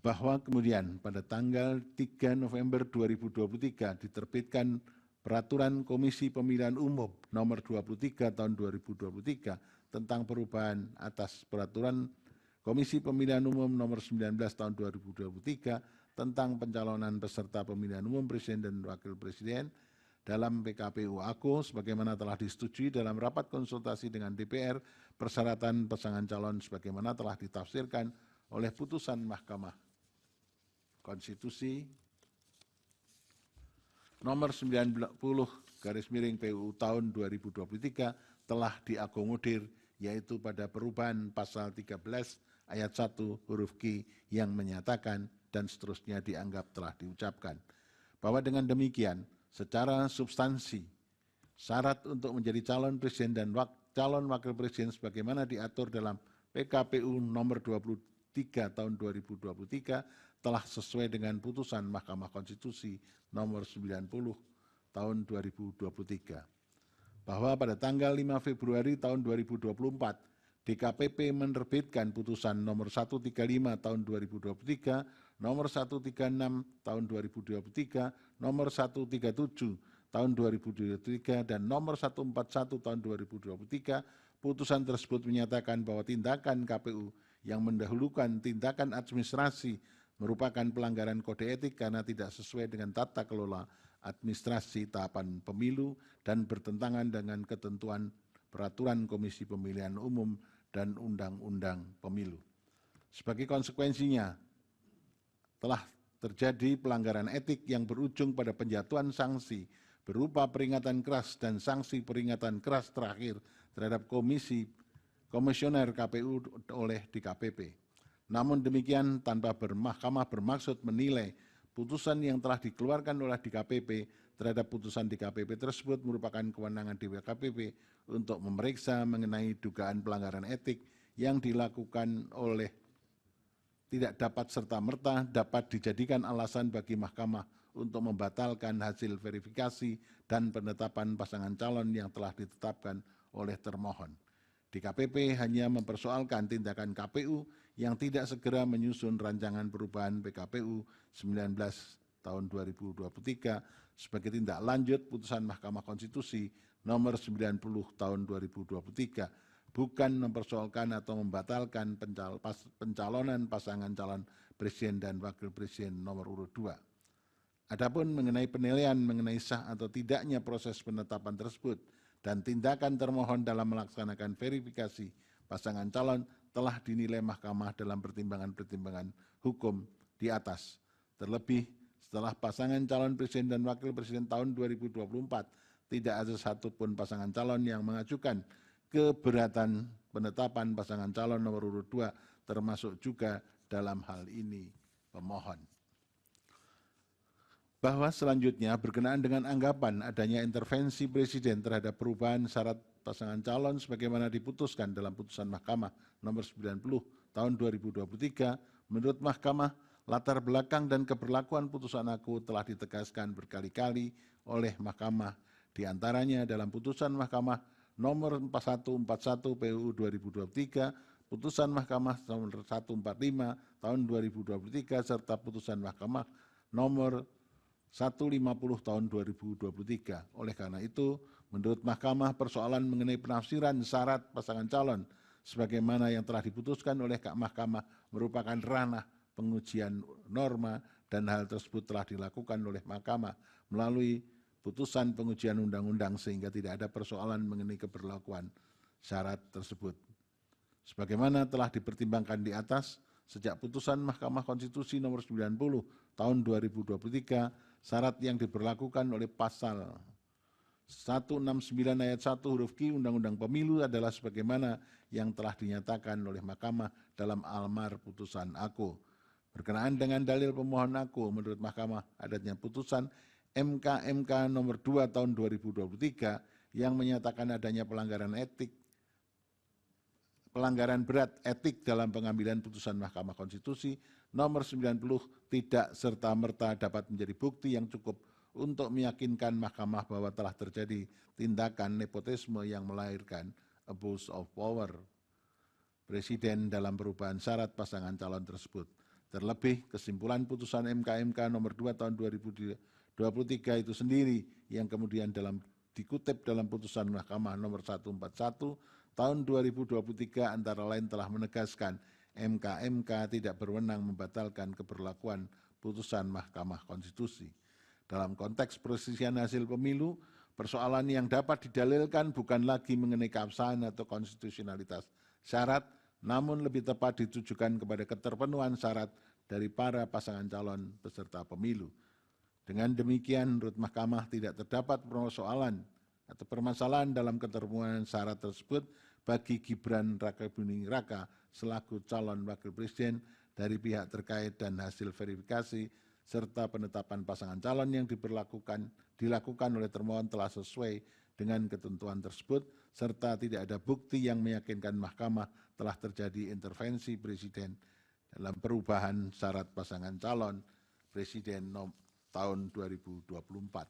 bahwa kemudian pada tanggal 3 November 2023 diterbitkan Peraturan Komisi Pemilihan Umum Nomor 23 Tahun 2023 tentang perubahan atas Peraturan Komisi Pemilihan Umum Nomor 19 Tahun 2023 tentang pencalonan peserta pemilihan umum Presiden dan Wakil Presiden dalam PKPU AKO sebagaimana telah disetujui dalam rapat konsultasi dengan DPR persyaratan pasangan calon sebagaimana telah ditafsirkan oleh putusan Mahkamah Konstitusi nomor 90 PUU tahun 2023 telah diakomodir yaitu pada perubahan pasal 13 ayat 1 huruf Q yang menyatakan dan seterusnya dianggap telah diucapkan bahwa dengan demikian secara substansi syarat untuk menjadi calon presiden dan calon wakil presiden sebagaimana diatur dalam PKPU nomor 23 tahun 2023 telah sesuai dengan putusan Mahkamah Konstitusi nomor 90 tahun 2023. Bahwa pada tanggal 5 Februari tahun 2024, DKPP menerbitkan putusan nomor 135 tahun 2023, nomor 136 tahun 2023, nomor 137 tahun 2023, dan nomor 141 tahun 2023, putusan tersebut menyatakan bahwa tindakan KPU yang mendahulukan tindakan administrasi merupakan pelanggaran kode etik karena tidak sesuai dengan tata kelola administrasi tahapan pemilu dan bertentangan dengan ketentuan peraturan Komisi Pemilihan Umum dan Undang-Undang Pemilu. Sebagai konsekuensinya, telah terjadi pelanggaran etik yang berujung pada penjatuhan sanksi berupa peringatan keras dan sanksi peringatan keras terakhir terhadap komisioner KPU oleh DKPP. Namun demikian tanpa Mahkamah bermaksud menilai putusan yang telah dikeluarkan oleh DKPP terhadap putusan DKPP tersebut merupakan kewenangan DKPP untuk memeriksa mengenai dugaan pelanggaran etik yang dilakukan oleh tidak dapat serta-merta dapat dijadikan alasan bagi Mahkamah untuk membatalkan hasil verifikasi dan penetapan pasangan calon yang telah ditetapkan oleh termohon. DKPP hanya mempersoalkan tindakan KPU yang tidak segera menyusun rancangan perubahan PKPU 19 tahun 2023 sebagai tindak lanjut putusan Mahkamah Konstitusi nomor 90 tahun 2023, bukan mempersoalkan atau membatalkan pencalonan pasangan calon presiden dan wakil presiden nomor urut 2. Adapun mengenai penilaian mengenai sah atau tidaknya proses penetapan tersebut dan tindakan termohon dalam melaksanakan verifikasi pasangan calon telah dinilai Mahkamah dalam pertimbangan-pertimbangan hukum di atas. Terlebih setelah pasangan calon presiden dan wakil presiden tahun 2024 tidak ada satupun pasangan calon yang mengajukan keberatan penetapan pasangan calon nomor urut 2 termasuk juga dalam hal ini pemohon. Bahwa selanjutnya berkenaan dengan anggapan adanya intervensi Presiden terhadap perubahan syarat pasangan calon sebagaimana diputuskan dalam putusan Mahkamah nomor 90 tahun 2023, menurut Mahkamah, latar belakang dan keberlakuan putusan AKO telah ditegaskan berkali-kali oleh Mahkamah, diantaranya dalam putusan Mahkamah nomor 4141 PUU 2023, putusan Mahkamah nomor 145 tahun 2023, serta putusan Mahkamah nomor 150 tahun 2023. Oleh karena itu, menurut Mahkamah persoalan mengenai penafsiran syarat pasangan calon sebagaimana yang telah diputuskan oleh Mahkamah merupakan ranah pengujian norma dan hal tersebut telah dilakukan oleh Mahkamah melalui putusan pengujian undang-undang sehingga tidak ada persoalan mengenai keberlakuan syarat tersebut. Sebagaimana telah dipertimbangkan di atas, sejak putusan Mahkamah Konstitusi nomor 90 tahun 2023, syarat yang diberlakukan oleh pasal 169 ayat 1 huruf Q Undang-Undang Pemilu adalah sebagaimana yang telah dinyatakan oleh Mahkamah dalam almar putusan AKO. Berkenaan dengan dalil pemohon AKO, menurut Mahkamah adanya putusan MK nomor 2 tahun 2023 yang menyatakan adanya pelanggaran berat etik dalam pengambilan putusan Mahkamah Konstitusi nomor 90 tidak serta-merta dapat menjadi bukti yang cukup untuk meyakinkan Mahkamah bahwa telah terjadi tindakan nepotisme yang melahirkan abuse of power Presiden dalam perubahan syarat pasangan calon tersebut. Terlebih kesimpulan putusan MK nomor 2 tahun 2023 itu sendiri yang kemudian dikutip dalam putusan Mahkamah nomor 141 tahun 2023 antara lain telah menegaskan MK tidak berwenang membatalkan keberlakuan putusan Mahkamah Konstitusi. Dalam konteks perselisihan hasil pemilu, persoalan yang dapat didalilkan bukan lagi mengenai keabsahan atau konstitusionalitas syarat, namun lebih tepat ditujukan kepada keterpenuhan syarat dari para pasangan calon peserta pemilu. Dengan demikian, menurut Mahkamah tidak terdapat persoalan atau permasalahan dalam keterpenuhan syarat tersebut bagi Gibran Rakabuming Raka selaku calon wakil presiden dari pihak terkait dan hasil verifikasi serta penetapan pasangan calon yang dilakukan oleh termohon telah sesuai dengan ketentuan tersebut serta tidak ada bukti yang meyakinkan Mahkamah telah terjadi intervensi presiden dalam perubahan syarat pasangan calon presiden tahun 2024.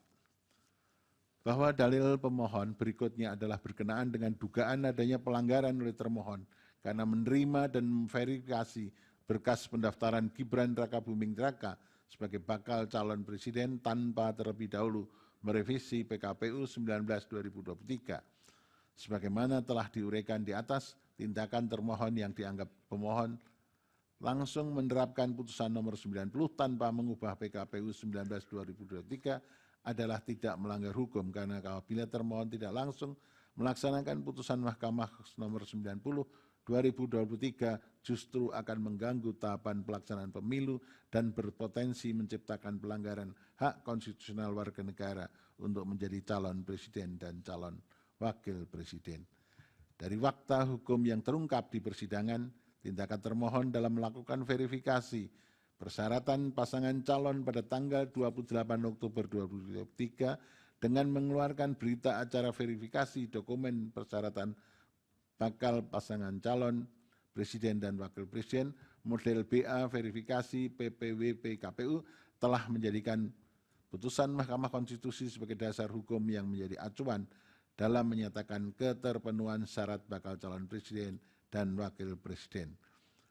Bahwa dalil pemohon berikutnya adalah berkenaan dengan dugaan adanya pelanggaran oleh termohon karena menerima dan memverifikasi berkas pendaftaran Gibran Rakabuming Raka sebagai bakal calon presiden tanpa terlebih dahulu merevisi PKPU 19/2023. Sebagaimana telah diuraikan di atas, tindakan termohon yang dianggap pemohon langsung menerapkan putusan nomor 90 tanpa mengubah PKPU 19/2023 adalah tidak melanggar hukum karena apabila termohon tidak langsung melaksanakan putusan Mahkamah nomor 90/2023 justru akan mengganggu tahapan pelaksanaan pemilu dan berpotensi menciptakan pelanggaran hak konstitusional warga negara untuk menjadi calon presiden dan calon wakil presiden. Dari fakta hukum yang terungkap di persidangan, tindakan termohon dalam melakukan verifikasi persyaratan pasangan calon pada tanggal 28 Oktober 2023 dengan mengeluarkan berita acara verifikasi dokumen persyaratan bakal pasangan calon presiden dan wakil presiden model BA verifikasi PPWP KPU telah menjadikan putusan Mahkamah Konstitusi sebagai dasar hukum yang menjadi acuan dalam menyatakan keterpenuhan syarat bakal calon presiden dan wakil presiden.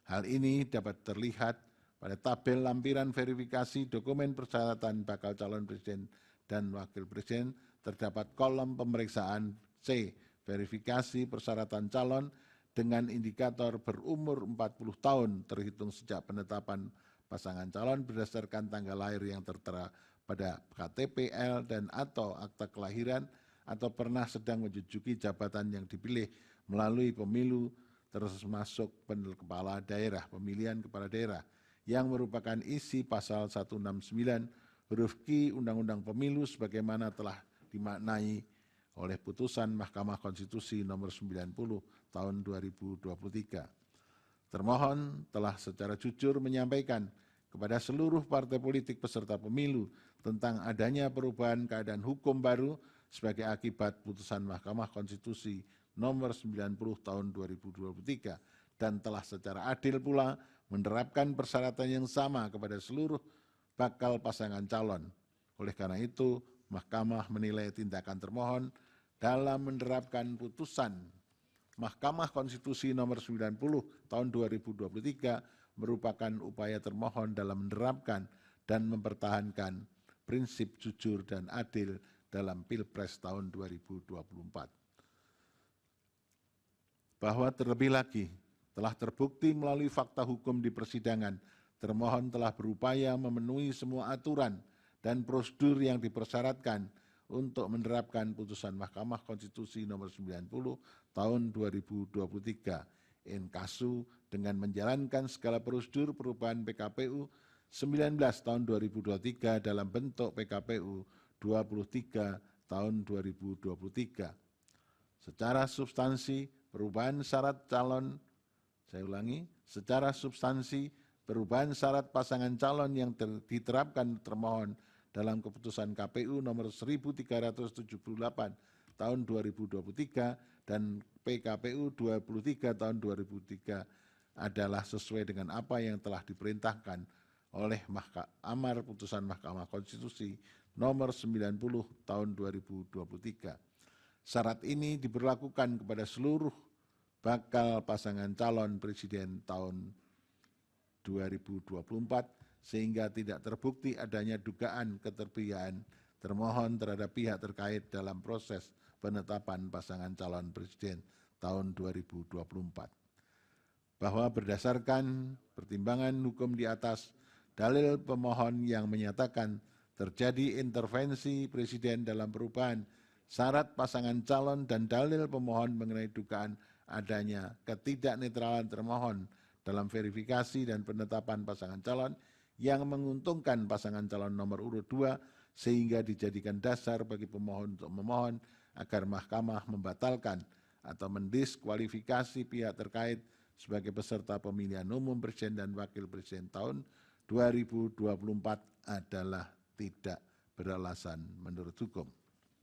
Hal ini dapat terlihat pada tabel lampiran verifikasi dokumen persyaratan bakal calon presiden dan wakil presiden terdapat kolom pemeriksaan C, verifikasi persyaratan calon dengan indikator berumur 40 tahun terhitung sejak penetapan pasangan calon berdasarkan tanggal lahir yang tertera pada KTP-L dan atau akta kelahiran atau pernah sedang menduduki jabatan yang dipilih melalui pemilu termasuk kepala daerah, pemilihan kepala daerah yang merupakan isi pasal 169 huruf Q Undang-Undang Pemilu sebagaimana telah dimaknai oleh putusan Mahkamah Konstitusi nomor 90 tahun 2023. Termohon telah secara jujur menyampaikan kepada seluruh partai politik peserta pemilu tentang adanya perubahan keadaan hukum baru sebagai akibat putusan Mahkamah Konstitusi nomor 90 tahun 2023 dan telah secara adil pula menerapkan persyaratan yang sama kepada seluruh bakal pasangan calon. Oleh karena itu, Mahkamah menilai tindakan termohon dalam menerapkan putusan Mahkamah Konstitusi nomor 90 tahun 2023 merupakan upaya termohon dalam menerapkan dan mempertahankan prinsip jujur dan adil dalam Pilpres tahun 2024. Bahwa terlebih lagi telah terbukti melalui fakta hukum di persidangan, termohon telah berupaya memenuhi semua aturan dan prosedur yang dipersyaratkan untuk menerapkan putusan Mahkamah Konstitusi nomor 90 tahun 2023 in casu dengan menjalankan segala prosedur perubahan PKPU 19 tahun 2023 dalam bentuk PKPU 23 tahun 2023. Secara substansi perubahan syarat calon, saya ulangi, secara substansi perubahan syarat pasangan calon yang diterapkan termohon dalam keputusan KPU nomor 1378 tahun 2023 dan PKPU 23 tahun 2003 adalah sesuai dengan apa yang telah diperintahkan oleh amar putusan Mahkamah Konstitusi nomor 90 tahun 2023. Syarat ini diberlakukan kepada seluruh bakal pasangan calon presiden tahun 2024 sehingga tidak terbukti adanya dugaan keterpihakan termohon terhadap pihak terkait dalam proses penetapan pasangan calon presiden tahun 2024. Bahwa berdasarkan pertimbangan hukum di atas, dalil pemohon yang menyatakan terjadi intervensi presiden dalam perubahan syarat pasangan calon dan dalil pemohon mengenai dugaan adanya ketidaknetralan termohon dalam verifikasi dan penetapan pasangan calon yang menguntungkan pasangan calon nomor urut 2 sehingga dijadikan dasar bagi pemohon untuk memohon agar mahkamah membatalkan atau mendiskualifikasi pihak terkait sebagai peserta pemilihan umum presiden dan wakil presiden tahun 2024 adalah tidak beralasan menurut hukum.